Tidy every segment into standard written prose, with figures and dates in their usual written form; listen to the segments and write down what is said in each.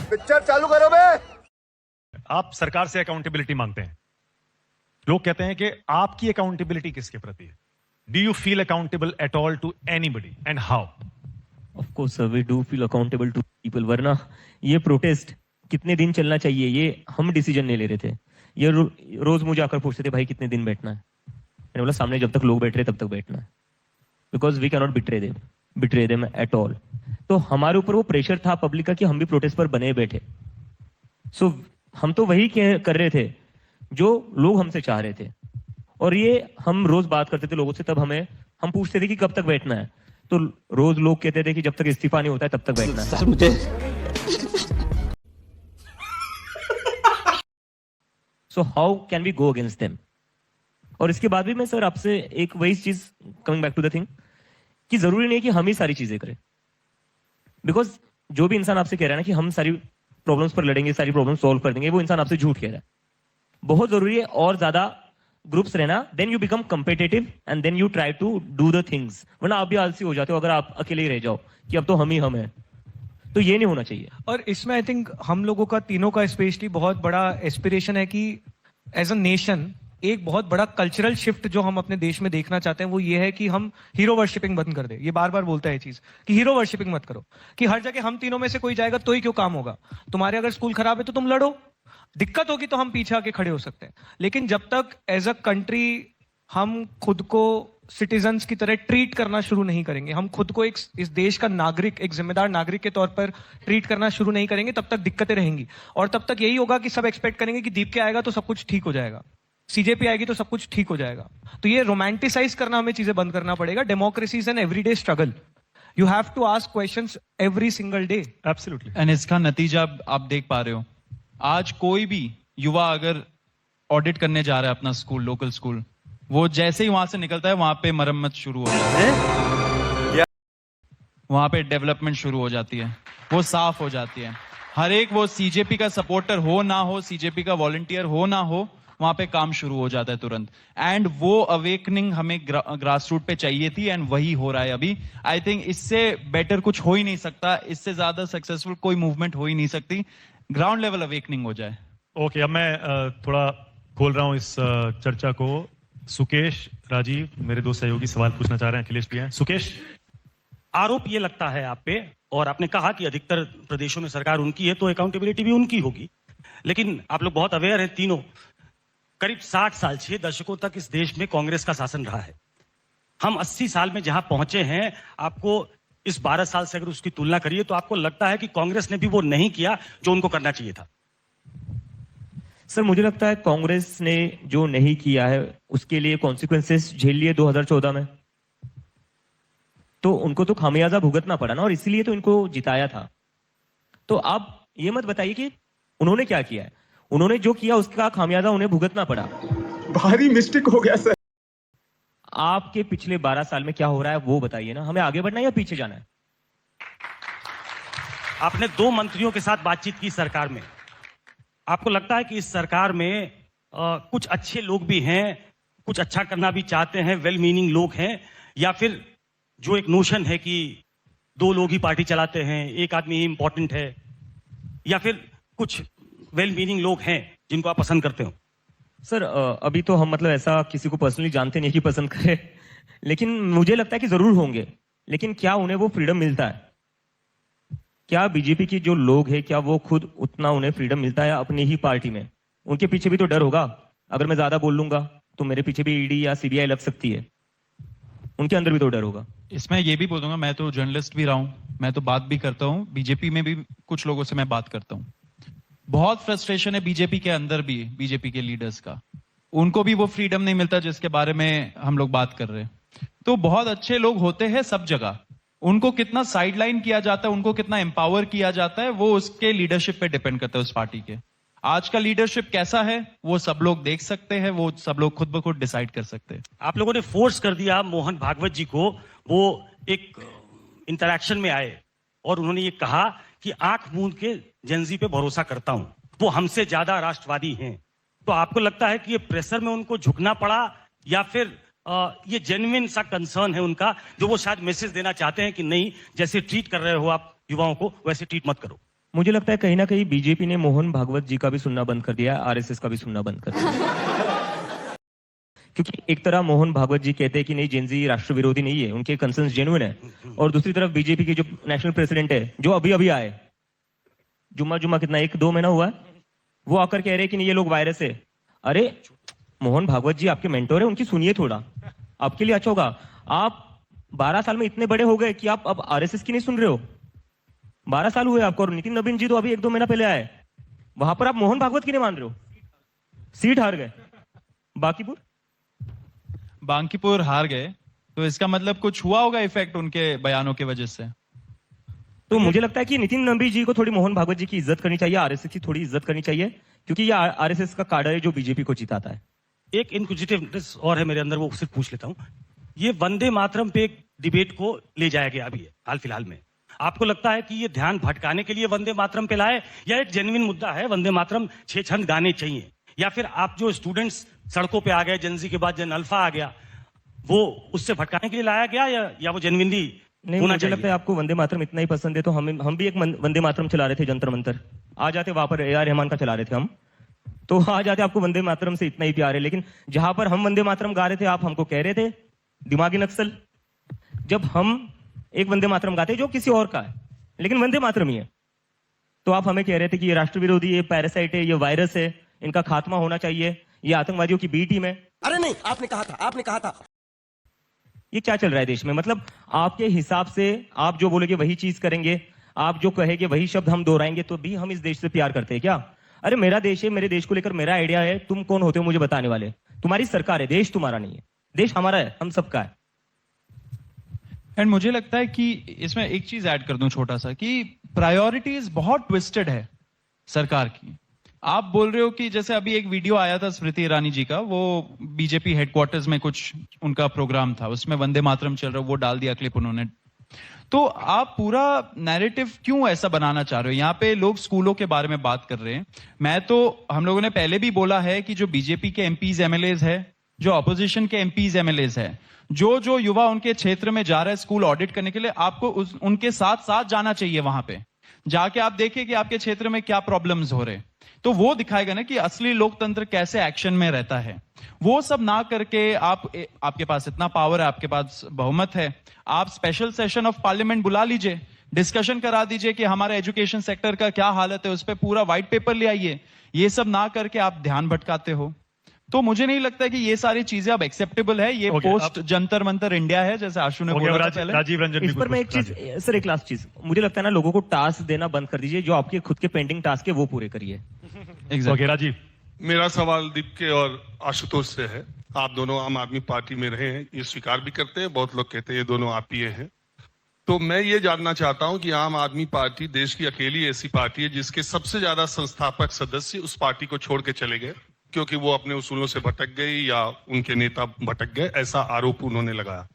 Picture चालू करो बे। आप सरकार से अकाउंटेबिलिटी मांगते हैं, लोग कहते हैं कि आपकी अकाउंटेबिलिटी किसके प्रति है? Do you feel accountable at all to anybody and how? Of course sir, we do feel accountable to people, वरना ये प्रोटेस्ट कितने दिन चलना चाहिए ये हम डिसीजन नहीं ले रहे थे। ये रोज मुझे आकर पूछते थे भाई कितने दिन बैठना है, मैंने बोला सामने जब तक लोग बैठ रहे तब तक बैठना है, because we can not betray them at all. तो हमारे ऊपर वो प्रेशर था पब्लिक का कि हम भी प्रोटेस्ट पर बने बैठे। सो हम तो वही कर रहे थे जो लोग हमसे चाह रहे थे, और ये हम रोज बात करते थे लोगों से, तब हम पूछते थे कि कब तक बैठना है, तो रोज लोग कहते थे कि जब तक इस्तीफा नहीं होता है तब तक बैठना है। सर मुझे so how can we go against them? और इसके बाद भी मैं सर आपसे एक वही चीज, coming back to the thing, कि जरूरी नहीं कि हम ही सारी चीजें करें, बिकॉज जो भी इंसान आपसे कह रहा है ना कि हम सारी प्रॉब्लम्स पर लड़ेंगे, सारी प्रॉब्लम सॉल्व कर देंगे, वो इंसान आपसे झूठ कह रहा है। बहुत जरूरी है और ज्यादा ग्रुप्स रहना, then you become competitive and then you try to do the things, वरना आप भी आलसी हो जाते हो अगर आप अकेले ही रह जाओ कि अब तो हम ही हम हैं, तो ये नहीं होना चाहिए। और इसमें आई थिंक हम लोगों का, तीनों का स्पेशली बहुत बड़ा एस्पिरेशन है कि एज अ नेशन एक बहुत बड़ा कल्चरल शिफ्ट जो हम अपने देश में देखना चाहते हैं वो ये है कि हम हीरो वर्शिपिंग बंद कर दें। ये बार बार बोलता है ये चीज कि हीरो वर्शिपिंग मत करो, कि हर जगह हम तीनों में से कोई जाएगा तो ही क्यों काम होगा। तुम्हारे अगर स्कूल खराब है तो तुम लड़ो, दिक्कत होगी तो हम पीछे आके खड़े हो सकते हैं, लेकिन जब तक एज अ कंट्री हम खुद को सिटीजन्स की तरह ट्रीट करना शुरू नहीं करेंगे, हम खुद को एक इस देश का नागरिक, एक जिम्मेदार नागरिक के तौर पर ट्रीट करना शुरू नहीं करेंगे, तब तक दिक्कतें रहेंगी। और तब तक यही होगा कि सब एक्सपेक्ट करेंगे कि दीप के आएगा तो सब कुछ ठीक हो जाएगा, सीजेपी आएगी तो सब कुछ ठीक हो जाएगा। तो ये रोमांटिसाइज करना हमें चीजें बंद करना पड़ेगा। Democracy is an everyday struggle, you have to ask questions every single day. Absolutely. And इसका नतीजा आप देख पा रहे हो, आज कोई भी युवा अगर ऑडिट करने जा रहा है अपना स्कूल, लोकल स्कूल, वो जैसे ही वहां से निकलता है वहां पे मरम्मत शुरू हो जाती है, वहां पे डेवलपमेंट शुरू हो जाती है, वो साफ हो जाती है। हर एक, वो सीजेपी का सपोर्टर हो ना हो, सीजेपी का वॉलंटियर हो ना हो, वहां पे काम शुरू हो जाता है तुरंत। एंड वो अवेकनिंग हमें ग्रास रूट पे चाहिए थी, एंड वही हो रहा है अभी। आई थिंक इससे बेटर कुछ हो ही नहीं सकता, इससे ज्यादा सक्सेसफुल कोई मूवमेंट हो ही नहीं सकती, ग्राउंड लेवल अवेकनिंग हो जाए। ओके, अब मैं थोड़ा खोल रहा हूं इस चर्चा को। सुकेश, राजीव, मेरे दो सहयोगी सवाल पूछना चाह रहे हैं, अखिलेश भी हैं। सुकेश, आरोप ये लगता है आप पे, और आपने कहा कि अधिकतर प्रदेशों में सरकार उनकी है तो अकाउंटेबिलिटी भी उनकी होगी, लेकिन आप लोग बहुत अवेयर हैं तीनों, करीब 60 साल, 6 दशकों तक इस देश में कांग्रेस का शासन रहा है। हम 80 साल में जहां पहुंचे हैं, आपको इस 12 साल से अगर उसकी तुलना करिए तो आपको लगता है कि कांग्रेस ने भी वो नहीं किया जो उनको करना चाहिए था? सर मुझे लगता है कांग्रेस ने जो नहीं किया है उसके लिए कॉन्सिक्वेंसेस झेल लिए 2014 में, तो उनको तो खामियाजा भुगतना पड़ा ना, और इसीलिए तो इनको जिताया था। तो आप ये मत बताइए कि उन्होंने क्या किया है, उन्होंने जो किया उसका खामियाजा उन्हें भुगतना पड़ा। भारी मिस्टेक हो गया सर। आपके पिछले 12 साल में क्या हो रहा है वो बताइए ना, हमें आगे बढ़ना है या पीछे जाना है? आपने 2 मंत्रियों के साथ बातचीत की सरकार में, आपको लगता है कि इस सरकार में कुछ अच्छे लोग भी हैं, कुछ अच्छा करना भी चाहते हैं, वेल मीनिंग लोग हैं, या फिर जो एक नोशन है कि 2 लोग ही पार्टी चलाते हैं, एक आदमी ही इंपॉर्टेंट है, या फिर कुछ वेल मीनिंग लोग हैं जिनको आप पसंद करते हो? सर अभी तो हम मतलब ऐसा किसी को पर्सनली जानते नहीं कि पसंद करे, लेकिन मुझे लगता है कि जरूर होंगे, लेकिन क्या उन्हें वो फ्रीडम मिलता है? क्या बीजेपी की जो लोग हैं क्या वो खुद उतना उन्हें फ्रीडम मिलता है अपनी ही पार्टी में? उनके पीछे भी तो डर होगा, अगर मैं ज्यादा बोल लूंगा तो मेरे पीछे भी ईडी या सीबीआई लग सकती है, उनके अंदर भी तो डर होगा। इसमें ये भी बोल दूंगा, मैं तो जर्नलिस्ट भी रहा हूं, मैं तो बात भी करता हूं, बीजेपी में भी कुछ लोगों से मैं बात करता हूं। बहुत फ्रस्ट्रेशन है बीजेपी के अंदर भी, बीजेपी के लीडर्स का, उनको भी वो फ्रीडम नहीं मिलता जिसके बारे में हम लोग बात कर रहे हैं। तो बहुत अच्छे लोग होते हैं सब जगह, उनको कितना साइडलाइन किया जाता है, उनको कितना एम्पावर किया जाता है, वो उसके लीडरशिप पे डिपेंड करता है उस पार्टी के। आज का लीडरशिप कैसा है वो सब लोग देख सकते हैं, वो सब लोग खुद ब खुद डिसाइड कर सकते हैं। आप लोगों ने फोर्स कर दिया मोहन भागवत जी को, वो एक इंटरैक्शन में आए और उन्होंने ये कहा कि आंख मूंद के जेनजी पे भरोसा करता हूं, वो हमसे ज्यादा राष्ट्रवादी हैं। तो आपको लगता है कि ये प्रेशर में उनको झुकना पड़ा, या फिर ये जेन्युइन सा कंसर्न है उनका, जो वो शायद मैसेज देना चाहते हैं कि नहीं, जैसे ट्रीट कर रहे हो आप युवाओं को वैसे ट्रीट मत करो? मुझे लगता है कहीं ना कहीं बीजेपी ने मोहन भागवत जी का भी सुनना बंद कर दिया, आरएसएस का भी सुनना बंद कर दिया। क्योंकि एक तरह मोहन भागवत जी कहते हैं कि नहीं, जेनजी राष्ट्र विरोधी नहीं है, उनके कंसर्न्स जेन्युइन है, और दूसरी तरफ बीजेपी के जो नेशनल प्रेसिडेंट है, जो अभी अभी आए, जुम्मा कितना 1-2 महीना हुआ है, वो आकर कह रहे हैं कि नहीं ये लोग वायरस है। अरे मोहन भागवत जी आपके मेंटोर है, उनकी सुनिए थोड़ा, आपके लिए अच्छा होगा। आप 12 साल में इतने बड़े हो गए कि आप अब आरएसएस की नहीं सुन रहे हो। 12 साल हुए आपको, और नितिन नवीन जी तो अभी 1-2 महीना पहले आए, वहां पर आप मोहन भागवत की नहीं मान रहे हो, सीट हार गए। बांकीपुर हार गए, तो इसका मतलब कुछ हुआ होगा इफेक्ट उनके बयानों की वजह से। तो मुझे लगता है कि नितिन नंबी जी को थोड़ी मोहन भागवत जी की इज्जत करनी चाहिए, आरएसएस की थोड़ी इज्जत करनी चाहिए, क्योंकि ये आरएसएस का कार्ड है जो बीजेपी को जिताता है। एक इंक्विजिटिवनेस और है मेरे अंदर, वो सिर्फ पूछ लेता हूं। ये वंदे मातरम पे एक डिबेट को ले जाया गया अभी हाल फिलहाल में, आपको लगता है कि ये ध्यान भटकाने के लिए वंदे मातरम पे लाए, या एक जेन्युइन मुद्दा है वंदे मातरम 6 छंद गाने चाहिए, या फिर आप जो स्टूडेंट्स सड़कों पे आ गए, जेनजी के बाद जेन अल्फा आ गया, वो उससे भटकाने के लिए लाया गया, या वो जेन्युइनली नहीं, मुझे लगता है आपको वंदे मातरम इतना ही पसंद है, तो हम भी एक वंदे मातरम चला रहे थे जंतर मंतर, आ जाते वहां पर AR रहमान का चला रहे थे हम, तो आ जाते, आपको वंदे मातरम से इतना ही प्यार है। लेकिन जहां पर हम वंदे मातरम गा रहे थे, आप हमको कह रहे थे दिमागी नक्सल। जब हम एक वंदे मातरम गाते जो किसी और का है, लेकिन वंदे मातरम ही है, तो आप हमें कह रहे थे कि ये राष्ट्र विरोधी, ये पैरासाइट है, ये वायरस है, इनका खात्मा होना चाहिए, ये आतंकवादियों की बी टीम है। अरे नहीं, आपने कहा था। ये क्या चल रहा है देश में? मतलब आपके हिसाब से आप जो बोलेगे वही चीज करेंगे, आप जो कहेंगे वही शब्द हम दोहराएंगे, तो भी हम इस देश से प्यार करते हैं क्या? अरे मेरा देश है, मेरे देश को लेकर मेरा आइडिया है, तुम कौन होते हो मुझे बताने वाले? तुम्हारी सरकार है, देश तुम्हारा नहीं है, देश हमारा है, हम सबका है। एंड मुझे लगता है कि इसमें एक चीज ऐड कर दूं छोटा सा, कि प्रायोरिटीज बहुत ट्विस्टेड है सरकार की। आप बोल रहे हो कि जैसे अभी एक वीडियो आया था स्मृति ईरानी जी का, वो बीजेपी हेडक्वार्टर्स में कुछ उनका प्रोग्राम था, उसमें वंदे मातरम चल रहा, वो डाल दिया क्लिप उन्होंने। तो आप पूरा नैरेटिव क्यों ऐसा बनाना चाह रहे हो? यहाँ पे लोग स्कूलों के बारे में बात कर रहे हैं। मैं तो, हम लोगों ने पहले भी बोला है कि जो बीजेपी के एमपीज एमएलएज है, जो अपोजिशन के एमपीज एमएलएज है, जो युवा उनके क्षेत्र में जा रहा है स्कूल ऑडिट करने के लिए, आपको उनके साथ साथ जाना चाहिए। वहां पे जाके आप देखिए कि आपके क्षेत्र में क्या प्रॉब्लम्स हो रहे, तो वो दिखाएगा ना कि असली लोकतंत्र कैसे एक्शन में रहता है। वो सब ना करके आपके पास इतना पावर है, आपके पास बहुमत है, आप स्पेशल सेशन ऑफ पार्लियामेंट बुला लीजिए, डिस्कशन करा दीजिए कि हमारे एजुकेशन सेक्टर का क्या हालत है, उस पर पूरा व्हाइट पेपर ले आइए। ये सब ना करके आप ध्यान भटकाते हो। तो मुझे नहीं लगता कि ये सारी चीजें अब एक्सेप्टेबल है। ये पोस्ट जंतर मंतर इंडिया है, जैसे आशु ने बोला था पहले। राजीव रंजन इस पर मैं एक चीज, सर एक लास्ट चीज, मुझे लगता है ना लोगों को टास्क देना बंद कर दीजिए, जो आपके खुद के पेंडिंग टास्क है वो पूरे करिए। ओके राजीव, मेरा सवाल दीप और आशुतोष से है। आप दोनों आम आदमी पार्टी में रहे हैं, ये स्वीकार भी करते हैं, बहुत लोग कहते हैं ये दोनों आप ही हैं। तो मैं ये जानना चाहता हूं कि आम आदमी पार्टी देश की अकेली ऐसी पार्टी है जिसके सबसे ज्यादा संस्थापक सदस्य उस पार्टी को छोड़ के चले गए क्योंकि वो अपने उसूलों से भटक गई या उनके नेता भटक गए, ऐसा आरोप उन्होंने लगाया।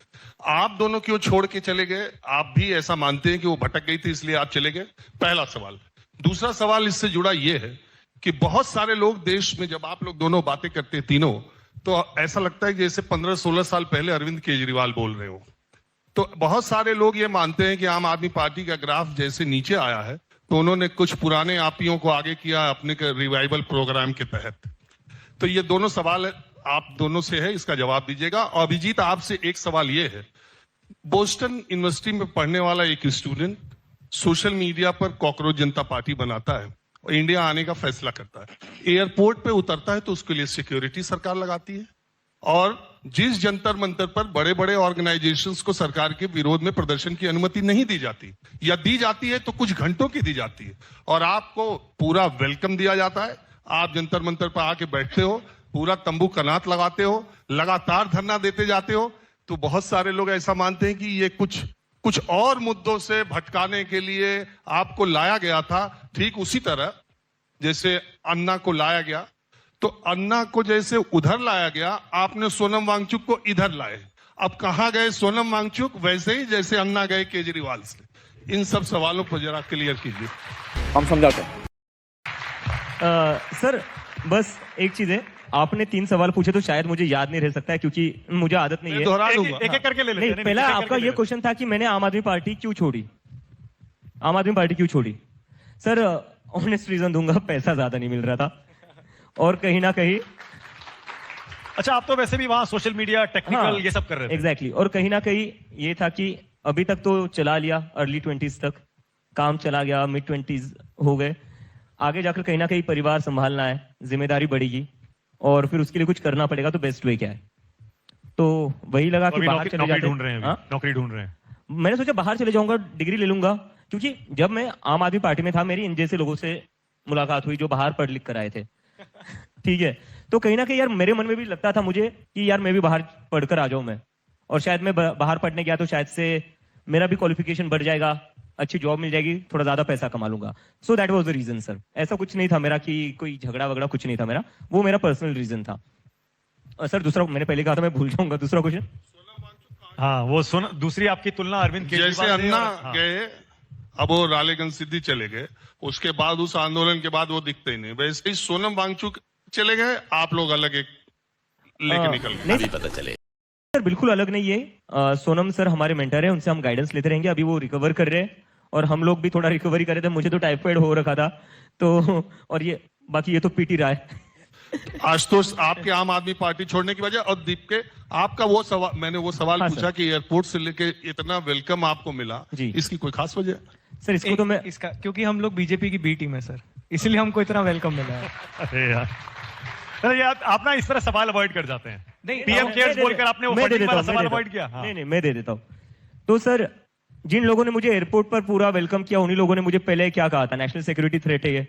आप दोनों क्यों छोड़ के चले गए? आप भी ऐसा मानते हैं कि वो भटक गई थी इसलिए आप चले गए? पहला सवाल। दूसरा सवाल इससे जुड़ा ये है कि बहुत सारे लोग देश में, जब आप लोग दोनों बातें करते हैं तीनों, तो ऐसा लगता है कि जैसे 15-16 साल पहले अरविंद केजरीवाल बोल रहे हो। तो बहुत सारे लोग ये मानते हैं कि आम आदमी पार्टी का ग्राफ जैसे नीचे आया है तो उन्होंने कुछ पुराने आपियों को आगे किया अपने रिवाइवल प्रोग्राम के तहत। तो ये दोनों सवाल आप दोनों से है, इसका जवाब दीजिएगा। और अभिजीत, आपसे एक सवाल ये है, बोस्टन यूनिवर्सिटी में पढ़ने वाला एक स्टूडेंट सोशल मीडिया पर कॉकरोच जनता पार्टी बनाता है और इंडिया आने का फैसला करता है। एयरपोर्ट पे उतरता है तो उसके लिए सिक्योरिटी सरकार लगाती है, और जिस जंतर मंतर पर बड़े बड़े ऑर्गेनाइजेशंस को सरकार के विरोध में प्रदर्शन की अनुमति नहीं दी जाती, या दी जाती है तो कुछ घंटों की दी जाती है, और आपको पूरा वेलकम दिया जाता है। आप जंतर मंतर पर आके बैठते हो, पूरा तंबू कनात लगाते हो, लगातार धरना देते जाते हो। तो बहुत सारे लोग ऐसा मानते हैं कि ये कुछ और मुद्दों से भटकाने के लिए आपको लाया गया था। ठीक उसी तरह जैसे अन्ना को लाया गया, तो अन्ना को जैसे उधर लाया गया, आपने सोनम वांगचुक को इधर लाए। अब कहां गए सोनम वांगचुक? वैसे ही जैसे अन्ना गए केजरीवाल से। इन सब सवालों को जरा क्लियर कीजिए। हम समझाते हैं। सर बस एक चीज है, आपने 3 सवाल पूछे तो शायद मुझे याद नहीं रह सकता है क्योंकि मुझे आदत नहीं है। दोहरा दूंगा। एक करके ले लेते हैं। नहीं, पहला आपका ये क्वेश्चन था कि मैंने आम आदमी पार्टी क्यों छोड़ी, आम आदमी पार्टी क्यों छोड़ी। सर ऑनेस्ट रीजन दूंगा, पैसा ज्यादा नहीं मिल रहा था और कहीं ना कहीं अच्छा, आप तो वैसे भी वहां सोशल मीडिया टेक्निकल ये सब कर रहे थे। एग्जैक्टली और कहीं ना कहीं ये था कि अभी तक तो चला लिया, अर्ली 20s तक काम चला गया, मिड 20s हो गए, आगे जाकर कहीं ना कहीं परिवार संभालना है, जिम्मेदारी बढ़ेगी और फिर उसके लिए कुछ करना पड़ेगा, तो बेस्ट वे क्या है, तो वही लगा कि बाहर चले नौकरी जाते। ढूंढ रहे हैं हाँ? अभी, नौकरी ढूंढ रहे हैं। मैंने सोचा बाहर चले जाऊंगा, डिग्री ले लूंगा, क्योंकि जब मैं आम आदमी पार्टी में था मेरी इन जैसे लोगों से मुलाकात हुई जो बाहर पढ़ लिख कर आए थे। ठीक है, तो कहीं ना कहीं यार मेरे मन में भी लगता था मुझे कि यार मैं भी बाहर पढ़कर आ जाऊं मैं, और शायद मैं बाहर पढ़ने गया तो शायद से मेरा भी क्वालिफिकेशन बढ़ जाएगा, अच्छी जॉब मिल जाएगी, थोड़ा ज्यादा पैसा कमा लूंगा। So that was the reason sir, ऐसा कुछ नहीं था मेरा कि कोई झगड़ा वगड़ा कुछ नहीं था मेरा, वो मेरा पर्सनल रीजन था। सर दूसरा मैंने पहले कहा था, मैं भूल जाऊंगा दूसरा क्वेश्चन। हाँ, वो सुन, दूसरी आपकी तुलना अरविंद जैसे केजरीवाल से अन्ना और- हाँ। गए, अब वो रालेगंज सिद्धि चले गए, उसके बाद उस आंदोलन के बाद वो दिखते ही नहीं, वैसे ही सोनम वांगचुक चले गए, आप लोग अलग एक लेके निकल गए। नहीं पता चले सर, बिल्कुल अलग नहीं है। सोनम सर हमारे मेंटर है, उनसे हम गाइडेंस लेते रहेंगे, अभी वो रिकवर कर रहे हैं और हम लोग भी थोड़ा रिकवरी कर रहे थे, मुझे तो टाइफाइड हो रखा था तो, और ये बाकी ये तो पीटी रहा है। आशुतोष, आपके आम आदमी पार्टी छोड़ने की वजह, और दीप के आपका वो सवाल, मैंने वो सवाल हाँ, पूछा सर। कि एयरपोर्ट से लेके इतना वेलकम आपको मिला, जी। इसकी कोई खास वजह? सर इसको तो मैं इसका क्योंकि हम लोग बीजेपी की बी टीम है सर, इसलिए हमको इतना वेलकम मिला है। अरे यार, अरे यार, आप ना इस तरह सवाल अवॉइड कर जाते हैं। नहीं, पीएम मैं केयर्स दे बोलकर देता- आपने वो मैं दे फंडिंग देता वाला हूं, मैं सवाल देता अवॉइड हूं। किया। हाँ। नहीं नहीं, मैं दे देता हूँ। तो सर जिन लोगों ने मुझे एयरपोर्ट पर पूरा वेलकम किया, उन्हीं लोगों ने मुझे पहले क्या कहा था, नेशनल सिक्योरिटी थ्रेट है ये।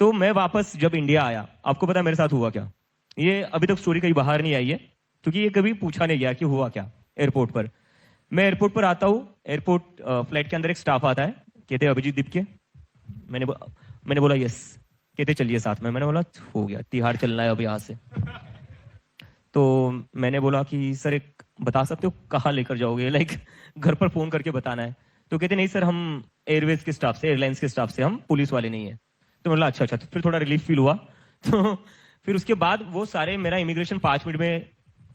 तो मैं वापस जब इंडिया आया, आपको पता है मेरे साथ हुआ क्या, ये अभी तक स्टोरी कहीं बाहर नहीं आई है, क्योंकि ये कभी पूछा नहीं गया कि हुआ क्या एयरपोर्ट पर। मैं एयरपोर्ट पर आता हूँ, एयरपोर्ट फ्लाइट के अंदर एक स्टाफ आता है, कहते अभिजीत दीप के, मैंने बोला यस, कहते चलिए साथ में, मैंने बोला हो गया, तिहाड़ चलना है अब यहाँ से। तो मैंने बोला कि सर एक बता सकते हो कहाँ लेकर जाओगे, लाइक घर पर फोन करके बताना है। तो कहते नहीं सर, हम एयरवेज के स्टाफ से, एयरलाइंस के स्टाफ से, हम पुलिस वाले नहीं है। तो मैंने बोला अच्छा अच्छा, तो फिर थोड़ा रिलीफ फील हुआ। तो फिर उसके बाद वो सारे मेरा इमिग्रेशन 5 मिनट में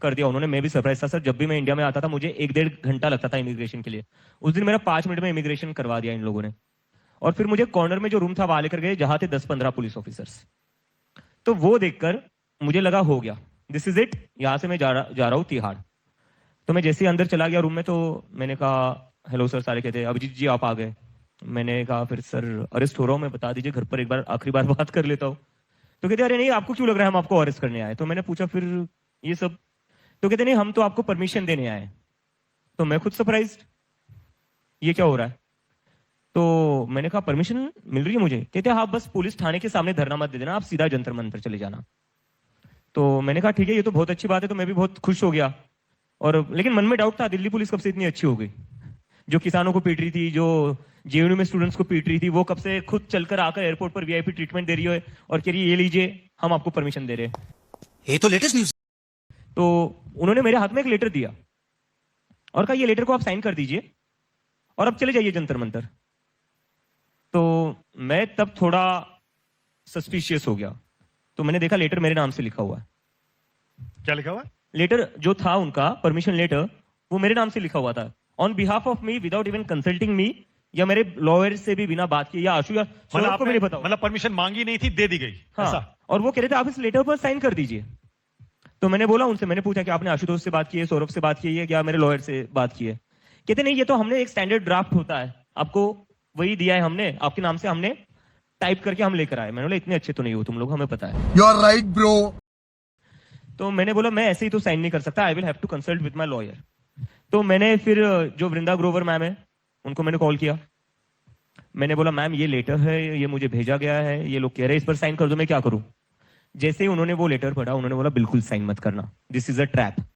कर दिया उन्होंने। मैं भी सरप्राइज था सर, जब भी मैं इंडिया में आता था मुझे 1-1.5 घंटा लगता था इमिग्रेशन के लिए, उस दिन मेरा 5 मिनट में इमिग्रेशन करवा दिया इन लोगों ने। और फिर मुझे कॉर्नर में जो रूम था वहां लेकर गए, जहां थे 10-15 पुलिस ऑफिसर्स। तो वो देखकर मुझे लगा हो गया, दिस इज इट, यहां से मैं जा रहा हूँ तिहाड़। तो मैं जैसे ही अंदर चला गया रूम में, तो मैंने कहा हेलो सर, सारे कहते अभिजीत जी आप आ गए। मैंने कहा फिर सर अरेस्ट हो रहा हूँ मैं, बता दीजिए घर पर एक बार आखिरी बार बात कर लेता हूँ। तो कहते अरे नहीं, आपको क्यों लग रहा है हम आपको अरेस्ट करने आए। तो मैंने पूछा फिर ये सब, तो कहते नहीं हम तो आपको परमिशन देने आए। तो मैं खुद सरप्राइज्ड, ये क्या हो रहा है। तो मैंने कहा परमिशन मिल रही है मुझे। कहते हाँ, बस पुलिस थाने के सामने धरना मत दे देना, आप सीधा जंतर मंतर चले जाना। तो मैंने कहा ठीक है, ये तो बहुत अच्छी बात है। तो मैं भी बहुत खुश हो गया, और लेकिन मन में डाउट था, दिल्ली पुलिस कब से इतनी अच्छी हो गई, जो किसानों को पीट रही थी, जो जेएनयू में स्टूडेंट्स को पीट रही थी, वो कब से खुद चलकर आकर एयरपोर्ट पर वीआईपी ट्रीटमेंट दे रही है और कह रही है ये लीजिए हम आपको परमिशन दे रहे हैं। ये तो लेटेस्ट न्यूज। तो उन्होंने मेरे हाथ में एक लेटर दिया और कहा ये लेटर को आप साइन कर दीजिए और अब चले जाइए जंतर मंतर। तो मैं तब थोड़ा सस्पिशियस हो गया, तो मैंने देखा लेटर मेरे नाम से लिखा हुआ है। क्या लिखा हुआ? लेटर जो था उनका परमिशन लेटर, वो मेरे नाम से लिखा हुआ था, on behalf of me, without even consulting me, या मेरे लॉयर से भी बिना बात किए, या आशु या सौरभ को भी नहीं पता। मतलब परमिशन मांगी नहीं थी, दे दी गई। हाँ, ऐसा? और वो कह रहे थे आप इस लेटर पर साइन कर दीजिए। तो मैंने बोला उनसे, मैंने पूछा कि आपने आशुतोष से बात की है, सौरभ से बात की है, क्या मेरे लॉयर से बात की है। कहते नहीं, ये तो हमने एक स्टैंडर्ड ड्राफ्ट होता है, आपको वही दिया है हमने, आपके नाम से हमने टाइप करके हम लेकर आए। मैंने बोला इतने अच्छे तो नहीं हो तुम लोग, हमें पता है। You are right bro. तो मैंने बोला मैं ऐसे ही तो साइन नहीं कर सकता, I will have to consult with my lawyer. तो मैंने फिर जो वृंदा ग्रोवर मैम है उनको मैंने कॉल किया। मैंने बोला मैम ये लेटर है, ये मुझे भेजा गया है, ये लोग कह रहे हैं इस पर साइन कर दो, मैं क्या करूं। जैसे ही उन्होंने वो लेटर पढ़ा, उन्होंने बोला बिल्कुल साइन मत करना, दिस इज अ ट्रैप।